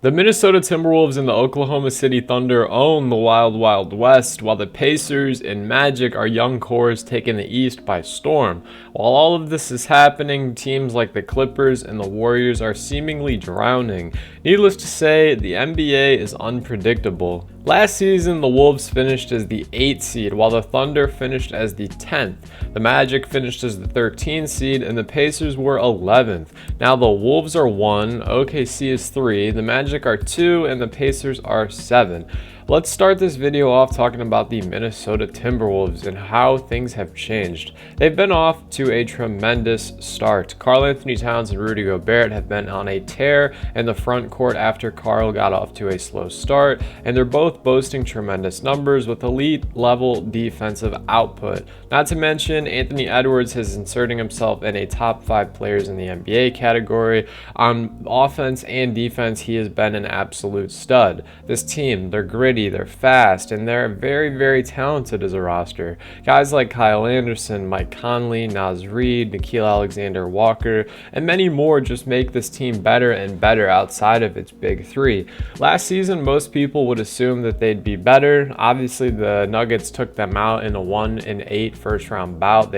The Minnesota Timberwolves and the Oklahoma City Thunder own the Wild Wild West, while the Pacers and Magic are young cores taking the East by storm. While all of this is happening, teams like the Clippers and the Warriors are seemingly drowning. Needless to say, the NBA is unpredictable. Last season, the Wolves finished as the 8th seed, while the Thunder finished as the 10th. The Magic finished as the 13th seed, and the Pacers were 11th. Now the Wolves are 1, OKC is 3, the Magic are 2, and the Pacers are 7. Let's start this video off talking about the Minnesota Timberwolves and how things have changed. They've been off to a tremendous start. Karl-Anthony Towns and Rudy Gobert have been on a tear in the front court after Karl got off to a slow start, and they're both boasting tremendous numbers with elite level defensive output. Not to mention, Anthony Edwards is inserting himself in a top 5 players in the NBA category. On offense and defense, he has been an absolute stud. This team, they're gritty, they're fast, and they're very, very talented as a roster. Guys like Kyle Anderson, Mike Conley, Naz Reid, Nickeil Alexander-Walker, and many more just make this team better and better outside of its big three. Last season, most people would assume that they'd be better. Obviously, the Nuggets took them out in a 1-8 first-round bout.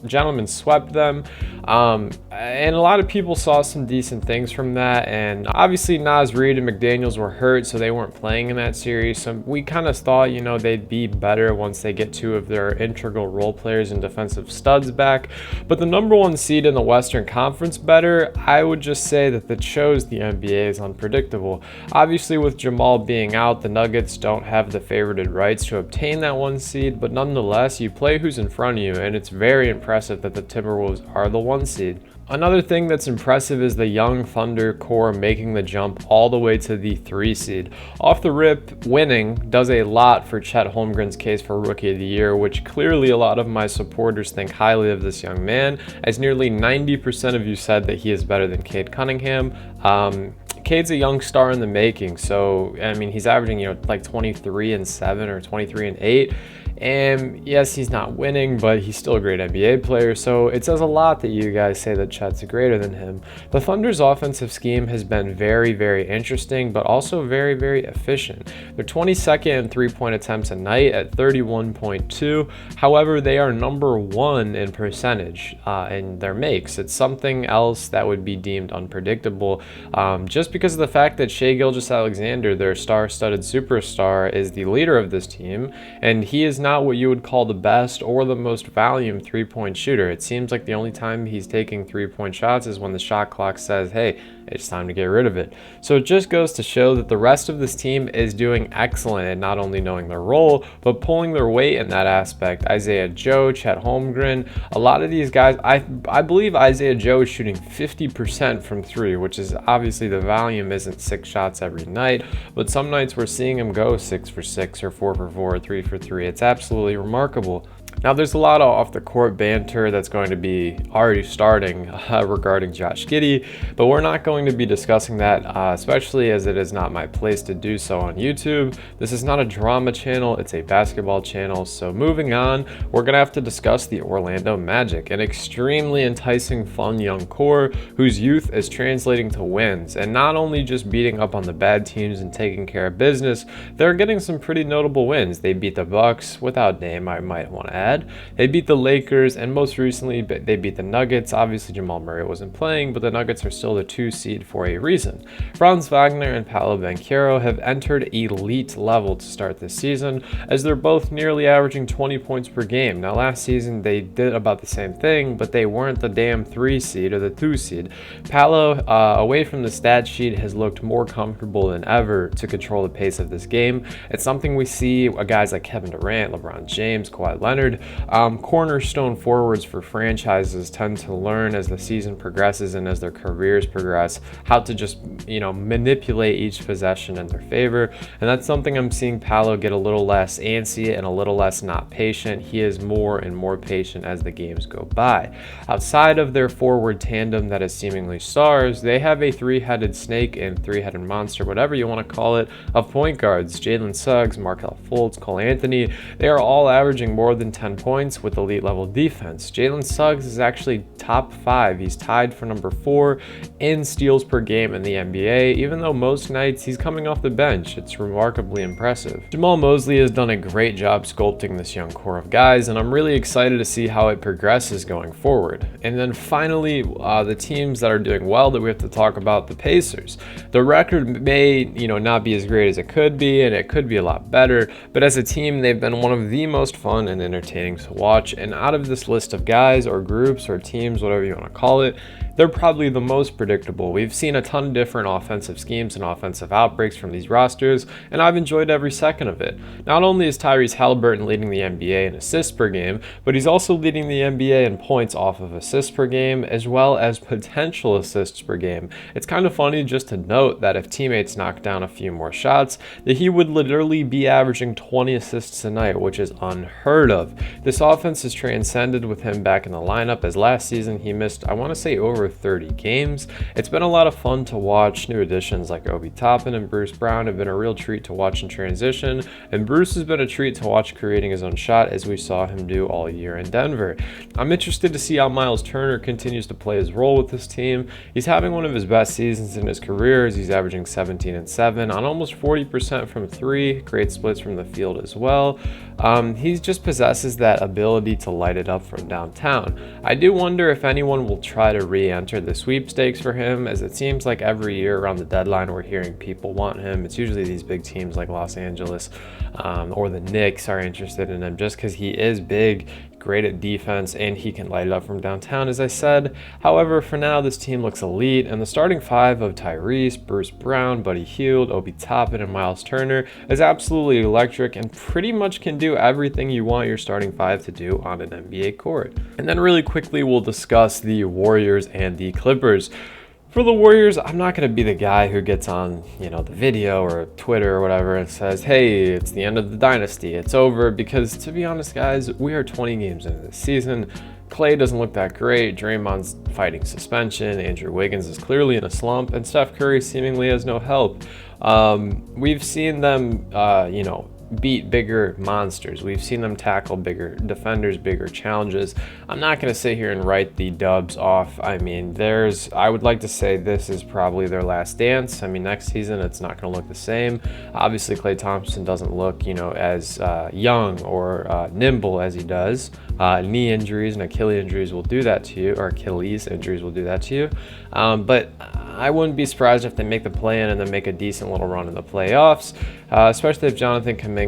Gentlemen swept them, and a lot of people saw some decent things from that. And obviously, Naz Reid and McDaniels were hurt, so they weren't playing in that series. So we kind of thought, they'd be better once they get 2 of their integral role players and defensive studs back. But the number 1 seed in the Western Conference better, I would just say that that shows the NBA is unpredictable. Obviously, with Jamal being out, the Nuggets don't have the favorited rights to obtain that 1 seed, but nonetheless, you play who's in front of you, and it's very impressive that the Timberwolves are the 1 seed. Another thing that's impressive is the young Thunder core making the jump all the way to the 3 seed. Off the rip, winning does a lot for Chet Holmgren's case for Rookie of the Year, which clearly a lot of my supporters think highly of this young man, as nearly 90% of you said that he is better than Cade Cunningham. Cade's a young star in the making, so he's averaging like 23-7 or 23-8. And yes, he's not winning, but he's still a great NBA player, so it says a lot that you guys say that Chet's greater than him. The Thunder's offensive scheme has been very, very interesting, but also very, very efficient. They're 22nd in three-point attempts a night at 31.2. However, they are number 1 in percentage in their makes. It's something else that would be deemed unpredictable, just because of the fact that Shai Gilgeous-Alexander, their star-studded superstar, is the leader of this team, and he is not what you would call the best or the most volume 3-point shooter. It seems like the only time he's taking 3-point shots is when the shot clock says, hey, it's time to get rid of it. So it just goes to show that the rest of this team is doing excellent at not only knowing their role, but pulling their weight in that aspect. Isaiah Joe, Chet Holmgren, a lot of these guys, I believe Isaiah Joe is shooting 50% from 3, which is obviously the volume isn't 6 shots every night, but some nights we're seeing him go 6 for 6 or 4 for 4 or 3 for 3. It's absolutely remarkable. Now, there's a lot of off-the-court banter that's going to be already starting regarding Josh Giddey, but we're not going to be discussing that, especially as it is not my place to do so on YouTube. This is not a drama channel, it's a basketball channel. So moving on, we're going to have to discuss the Orlando Magic, an extremely enticing, fun young core whose youth is translating to wins, and not only just beating up on the bad teams and taking care of business, they're getting some pretty notable wins. They beat the Bucks, without name, I might want to add. They beat the Lakers, and most recently they beat the Nuggets. Obviously, Jamal Murray wasn't playing, but the Nuggets are still the 2 seed for a reason. Franz Wagner and Paolo Banchero have entered elite level to start this season, as they're both nearly averaging 20 points per game. Now, last season they did about the same thing, but they weren't the damn 3 seed or the 2 seed. Paolo, away from the stat sheet, has looked more comfortable than ever to control the pace of this game. It's something we see guys like Kevin Durant, LeBron James, Kawhi Leonard, cornerstone forwards for franchises tend to learn as the season progresses and as their careers progress how to just manipulate each possession in their favor, and that's something I'm seeing Paolo get a little less antsy and a little less not patient. He is more and more patient as the games go by. Outside of their forward tandem that is seemingly stars, they have a 3-headed snake and 3-headed monster, whatever you want to call it, of point guards. Jalen Suggs, Markelle Fultz, Cole Anthony, they are all averaging more than 10 10 points with elite level defense. Jalen Suggs is actually top 5. He's tied for number 4 in steals per game in the NBA, even though most nights he's coming off the bench. It's remarkably impressive. Jamal Mosley has done a great job sculpting this young core of guys, and I'm really excited to see how it progresses going forward. And then finally, the teams that are doing well that we have to talk about, the Pacers. The record may, not be as great as it could be, and it could be a lot better, but as a team, they've been one of the most fun and entertaining to watch. And out of this list of guys or groups or teams, whatever you want to call it, they're probably the most predictable. We've seen a ton of different offensive schemes and offensive outbreaks from these rosters, and I've enjoyed every second of it. Not only is Tyrese Halliburton leading the NBA in assists per game, but he's also leading the NBA in points off of assists per game, as well as potential assists per game. It's kind of funny just to note that if teammates knock down a few more shots, that he would literally be averaging 20 assists a night, which is unheard of. This offense is transcended with him back in the lineup, as last season he missed, I want to say, over 30 games. It's been a lot of fun to watch. New additions like Obi Toppin and Bruce Brown have been a real treat to watch in transition, and Bruce has been a treat to watch creating his own shot, as we saw him do all year in Denver. I'm interested to see how Miles Turner continues to play his role with this team. He's having one of his best seasons in his career, as he's averaging 17 and 7 on almost 40% from 3, great splits from the field as well. He just possesses that ability to light it up from downtown. I do wonder if anyone will try to re-enter the sweepstakes for him, as it seems like every year around the deadline we're hearing people want him. It's usually these big teams like Los Angeles or the Knicks are interested in him just because he is big, great at defense, and he can light it up from downtown, as I said. However, for now, this team looks elite, and the starting 5 of Tyrese, Bruce Brown, Buddy Hield, Obi Toppin, and Miles Turner is absolutely electric and pretty much can do everything you want your starting 5 to do on an NBA court. And then really quickly, we'll discuss the Warriors and the Clippers. For the Warriors, I'm not going to be the guy who gets on, the video or Twitter or whatever and says, hey, it's the end of the dynasty, it's over, because to be honest, guys, we are 20 games into this season. Clay doesn't look that great, Draymond's fighting suspension, Andrew Wiggins is clearly in a slump, and Steph Curry seemingly has no help. We've seen them, beat bigger monsters. We've seen them tackle bigger defenders, bigger challenges. I'm not going to sit here and write the Dubs off. I mean, I would like to say this is probably their last dance. I mean, next season, it's not going to look the same. Obviously, Klay Thompson doesn't look, as young or nimble as he does. Knee injuries and Achilles injuries will do that to you, or Achilles injuries will do that to you. But I wouldn't be surprised if they make the play-in and then make a decent little run in the playoffs, especially if Jonathan Kuminga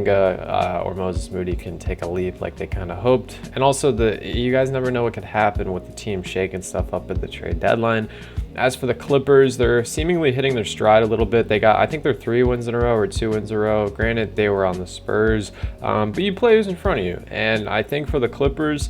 or Moses Moody can take a leap like they kind of hoped. And also, you guys never know what could happen with the team shaking stuff up at the trade deadline. As for the Clippers, they're seemingly hitting their stride a little bit. I think they're 3 wins in a row or 2 wins in a row. Granted, they were on the Spurs, but you play who's in front of you. And I think for the Clippers,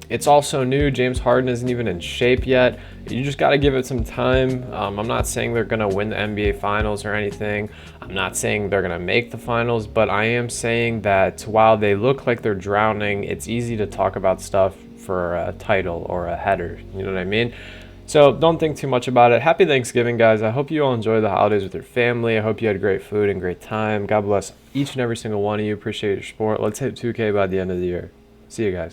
it's also new. James Harden isn't even in shape yet. You just got to give it some time. I'm not saying they're going to win the NBA Finals or anything. I'm not saying they're going to make the finals, but I am saying that while they look like they're drowning, it's easy to talk about stuff for a title or a header. You know what I mean? So don't think too much about it. Happy Thanksgiving, guys. I hope you all enjoy the holidays with your family. I hope you had great food and great time. God bless each and every single one of you. Appreciate your support. Let's hit 2K by the end of the year. See you guys.